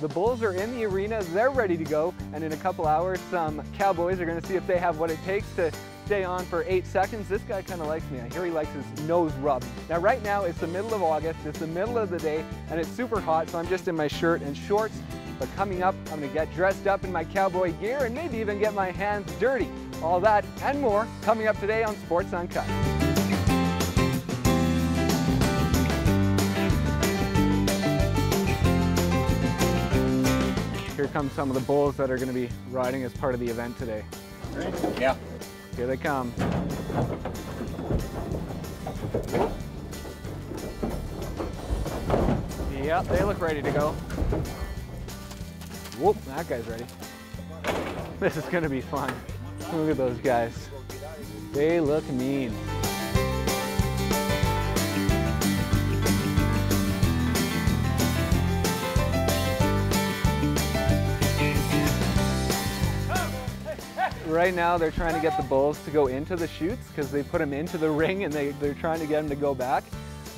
The Bulls are in the arena, they're ready to go, and in a couple hours, some cowboys are going to see if they have what it takes to stay on for 8 seconds. This guy kind of likes me. I hear he likes his nose rubbed. Now right now, it's the middle of August, it's the middle of the day, and it's super hot, so I'm just in my shirt and shorts. But coming up, I'm going to get dressed up in my cowboy gear and maybe even get my hands dirty. All that and more coming up today on Sports Uncut. Here come some of the bulls that are going to be riding as part of the event today. Ready? Yeah. Here they come. Yep, they look ready to go. Whoop, that guy's ready. This is going to be fun. Look at those guys. They look mean. Right now they're trying to get the bulls to go into the chutes because they put them into the ring and they're trying to get them to go back.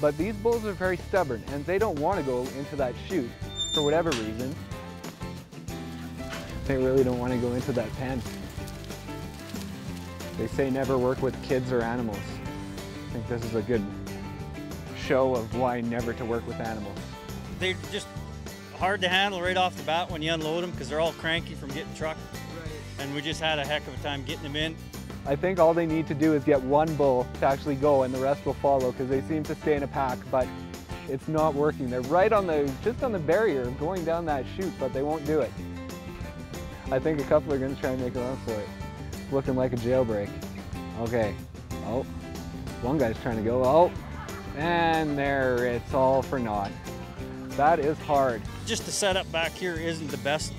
But these bulls are very stubborn and they don't want to go into that chute for whatever reason. They really don't want to go into that pen. They say never work with kids or animals. I think this is a good show of why never to work with animals. They're just hard to handle right off the bat when you unload them because they're all cranky from getting trucked. And we just had a heck of a time getting them in. I think all they need to do is get one bull to actually go and the rest will follow because they seem to stay in a pack, but it's not working. They're right on just on the barrier of going down that chute, but they won't do it. I think a couple are going to try and make a run for it. It's looking like a jailbreak. Okay. Oh, one guy's trying to go. Oh, and there, it's all for naught. That is hard. Just the setup back here isn't the best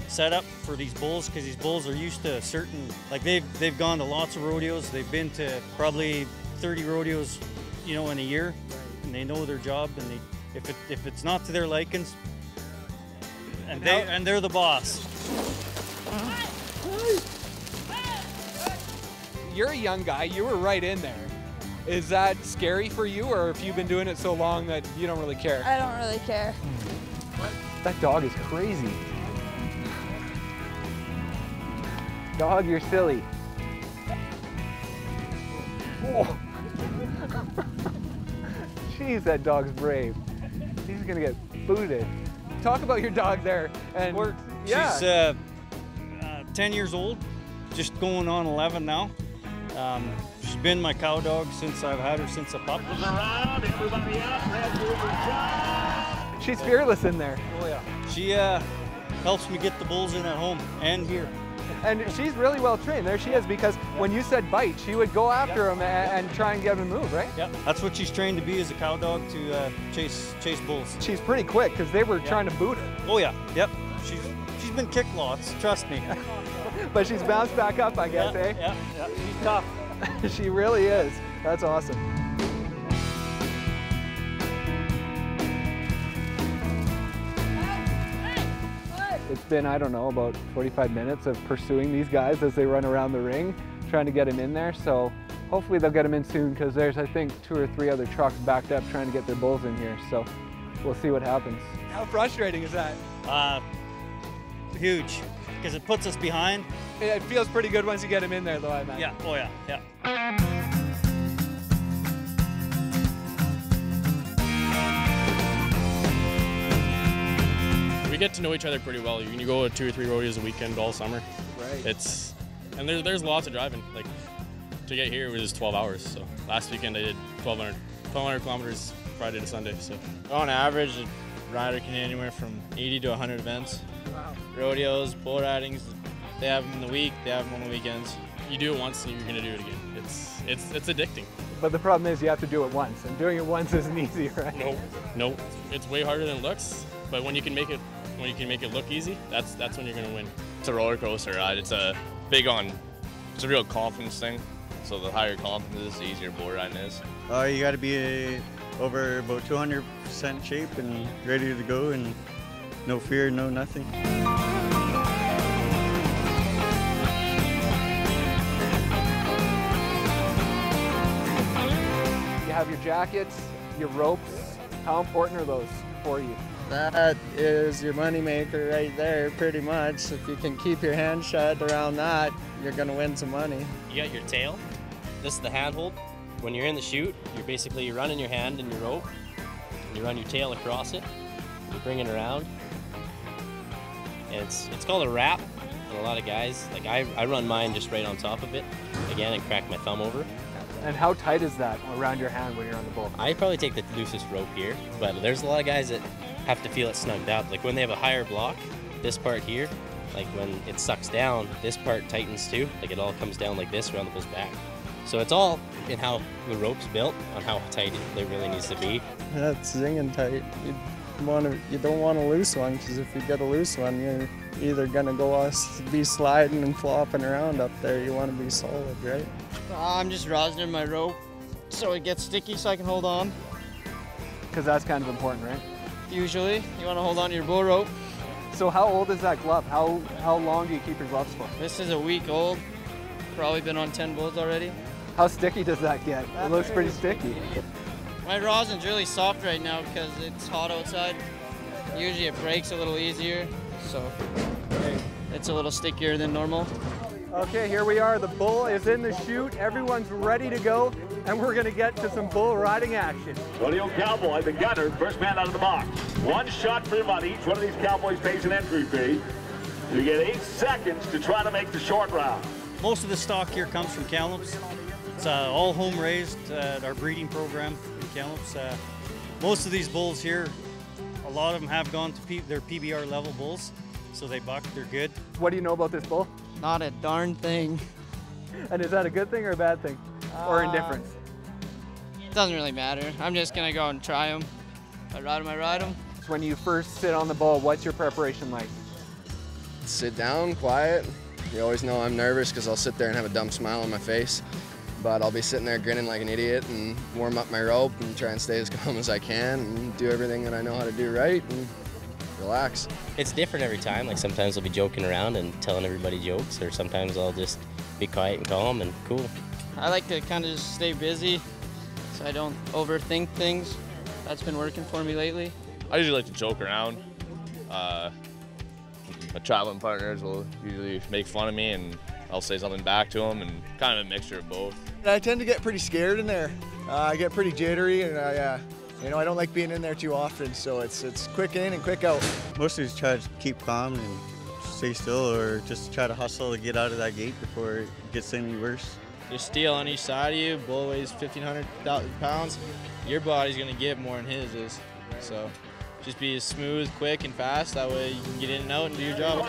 setup for these bulls because these bulls are used to certain, like they've gone to lots of rodeos. They've been to probably 30 rodeos, you know, in a year, and they know their job. And if it's not to their likings, and they're the boss. You're a young guy. You were right in there. Is that scary for you, or have you been doing it so long that you don't really care? I don't really care. That dog is crazy. Dog, you're silly. Oh. Jeez, that dog's brave. He's gonna get booted. Talk about your dog there. And yeah. She's 10 years old, just going on 11 now. She's been my cow dog since I've had her since a pup. She's fearless in there. Oh yeah. She helps me get the bulls in at home and here. And she's really well trained. There she is, because when you said bite, she would go after him and try and get him to move, right? Yeah, that's what she's trained to be, as a cow dog, to chase bulls. She's pretty quick because they were trying to boot her. Oh yeah, yep. She's been kicked lots, trust me. But she's bounced back up, I guess, eh? Yeah, she's tough. She really is. That's awesome. It's been, I don't know, about 45 minutes of pursuing these guys as they run around the ring, trying to get him in there. So hopefully they'll get him in soon, because there's, I think, 2 or 3 other trucks backed up trying to get their bulls in here. So we'll see what happens. How frustrating is that? Huge, because it puts us behind. It feels pretty good once you get him in there, though, I imagine. Yeah, oh yeah, yeah. We get to know each other pretty well. You can go to 2 or 3 rodeos a weekend all summer. Right. And there's lots of driving. Like, to get here was 12 hours. So last weekend I did 1,200 kilometers Friday to Sunday. So on average, a rider can do anywhere from 80 to 100 events. Wow. Rodeos, bull ridings, they have them in the week, they have them on the weekends. you do it once and you're going to do it again. It's addicting. But the problem is you have to do it once, and doing it once isn't easy, right? No, it's way harder than it looks. But when you can make it look easy, that's when you're going to win. It's a roller coaster ride. It's a real confidence thing. So the higher confidence is, the easier bull riding is. You got to be over about 200% shape and ready to go, and no fear, no nothing. You have your jackets, your ropes. How important are those for you? That is your moneymaker right there, pretty much. If you can keep your hand shut around that, you're gonna win some money. You got your tail. This is the handhold. When you're in the chute, you're running your hand in your rope. And you run your tail across it. You bring it around. And it's called a wrap. And a lot of guys, like I run mine just right on top of it. Again, and crack my thumb over. And how tight is that around your hand when you're on the bull? I probably take the loosest rope here, but there's a lot of guys that have to feel it snugged up. Like when they have a higher block, this part here, like when it sucks down, this part tightens too. Like it all comes down like this around the bull's back. So it's all in how the rope's built, on how tight it really needs to be. That's zinging tight. You don't want a loose one, because if you get a loose one, you're either gonna be sliding and flopping around up there. You want to be solid, right? I'm just rosining my rope so it gets sticky so I can hold on. Because that's kind of important, right? Usually, you want to hold on to your bull rope. So how old is that glove? How long do you keep your gloves for? This is a week old. Probably been on 10 bulls already. How sticky does that get? It looks pretty sticky. My rosin's really soft right now because it's hot outside. Usually it breaks a little easier, so it's a little stickier than normal. Okay, here we are. The bull is in the chute. Everyone's ready to go, and we're going to get to some bull riding action. Rodeo Cowboy, the gunner, first man out of the box. One shot for your money. Each one of these cowboys pays an entry fee. You get 8 seconds to try to make the short round. Most of the stock here comes from Kamloops. It's all home raised at our breeding program in Kamloops. Most of these bulls here, a lot of them have gone to their PBR level bulls, so they buck, they're good. What do you know about this bull? Not a darn thing. And is that a good thing or a bad thing? Or indifference? It doesn't really matter. I'm just gonna go and try them. If I ride them, I ride them. When you first sit on the bull, what's your preparation like? Sit down, quiet. You always know I'm nervous because I'll sit there and have a dumb smile on my face. But I'll be sitting there grinning like an idiot and warm up my rope and try and stay as calm as I can and do everything that I know how to do right and relax. It's different every time. Like sometimes I'll be joking around and telling everybody jokes, or sometimes I'll just be quiet and calm and cool. I like to kind of just stay busy so I don't overthink things. That's been working for me lately. I usually like to joke around. My traveling partners will usually make fun of me and I'll say something back to them, and kind of a mixture of both. I tend to get pretty scared in there. I get pretty jittery, and I don't like being in there too often, so it's quick in and quick out. Mostly just try to keep calm and stay still, or just try to hustle to get out of that gate before it gets any worse. There's steel on each side of you. Bull weighs 1,500 pounds. Your body's gonna give more than his is. So just be as smooth, quick, and fast. That way you can get in and out and do your job.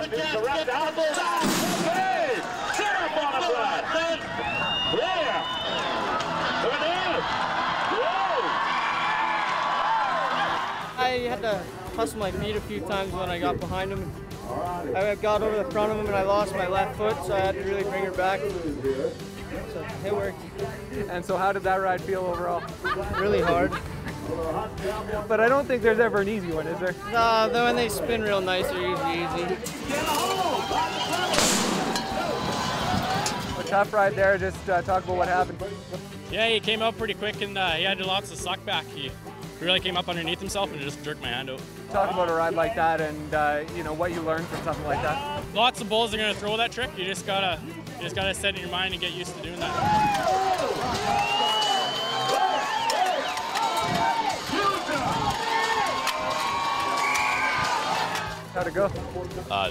I had to hustle my feet a few times when I got behind him. I got over the front of him and I lost my left foot, so I had to really bring her back. So it worked. And so how did that ride feel overall? Really hard. But I don't think there's ever an easy one, is there? No, when they spin real nice, they're usually easy. A tough ride there, just talk about what happened. Yeah, he came up pretty quick and he had lots of suck back. He really came up underneath himself and just jerked my hand out. Talk about a ride like that and what you learned from something like that. Lots of bulls are gonna throw that trick. You just gotta set it in your mind and get used to doing that. How'd it go?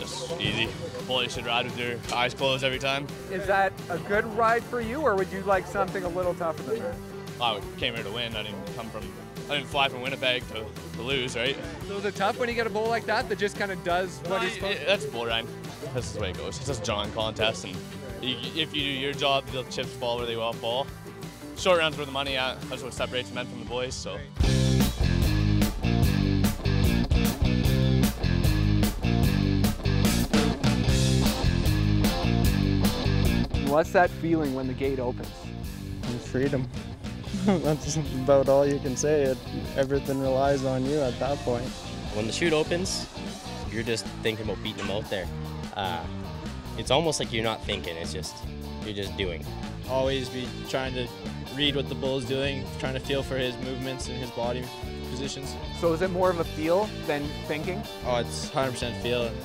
Just easy. Bull you should ride with your eyes closed every time. Is that a good ride for you, or would you like something a little tougher than that? I came here to win. I didn't fly from Winnipeg to lose, right? So is it tough when you get a bull like that just kind of does what he's supposed to? That's bull riding. This is the way it goes. It's just a drawing contest, and if you do your job, the chips fall where they will fall. Short rounds where the money at. That's what separates men from the boys. So. What's that feeling when the gate opens? Freedom. That's about all you can say. Everything relies on you at that point. When the chute opens, you're just thinking about beating them out there. It's almost like you're not thinking, you're just doing. Always be trying to read what the bull's doing, trying to feel for his movements and his body positions. So is it more of a feel than thinking? Oh, it's 100% feel and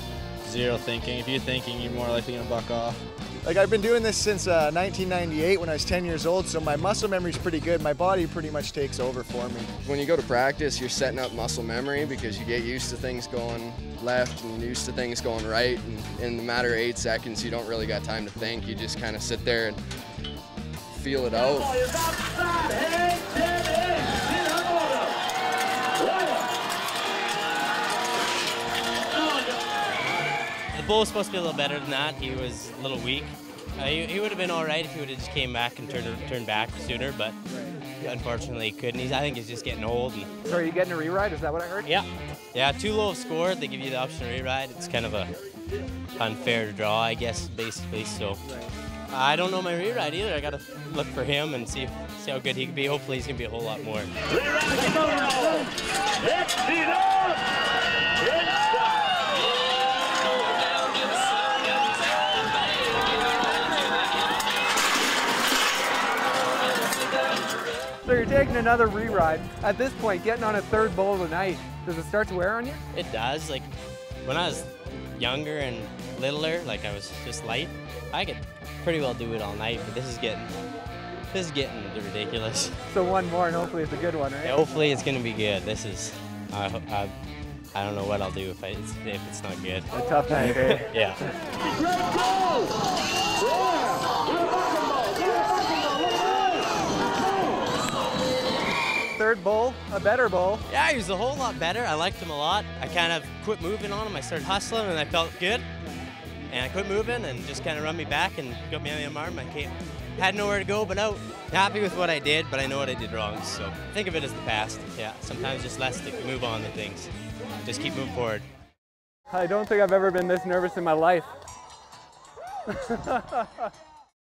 0 thinking. If you're thinking, you're more likely gonna buck off. Like I've been doing this since 1998 when I was 10 years old, so my muscle memory's pretty good. My body pretty much takes over for me. When you go to practice, you're setting up muscle memory because you get used to things going left and used to things going right. And in the matter of 8 seconds, you don't really got time to think. You just kind of sit there and feel it out. The bull was supposed to be a little better than that. He was a little weak. He would have been all right if he would have just came back and turned back sooner, but unfortunately he couldn't. I think he's just getting old. So are you getting a rewrite? Is that what I heard? Yeah. Yeah, too low of score. They give you the option to rewrite. It's kind of a unfair draw, I guess, basically. So I don't know my rewrite either. I got to look for him and see how good he can be. Hopefully he's going to be a whole lot more. So you're taking another re-ride. At this point, getting on a 3rd bull of the night, does it start to wear on you? It does. Like when I was younger and littler, like I was just light, I could pretty well do it all night, but this is getting ridiculous. So one more and hopefully it's a good one, right? Yeah, hopefully it's gonna be good. This is, I don't know what I'll do if it's not good. A tough night, eh? Yeah. 3rd bull, a better bull. Yeah, he was a whole lot better. I liked him a lot. I kind of quit moving on him. I started hustling and I felt good. And I quit moving and just kind of run me back and got me on the arm. Had nowhere to go but out. Happy with what I did, but I know what I did wrong. So think of it as the past. Yeah, sometimes just let's move on to things. Just keep moving forward. I don't think I've ever been this nervous in my life.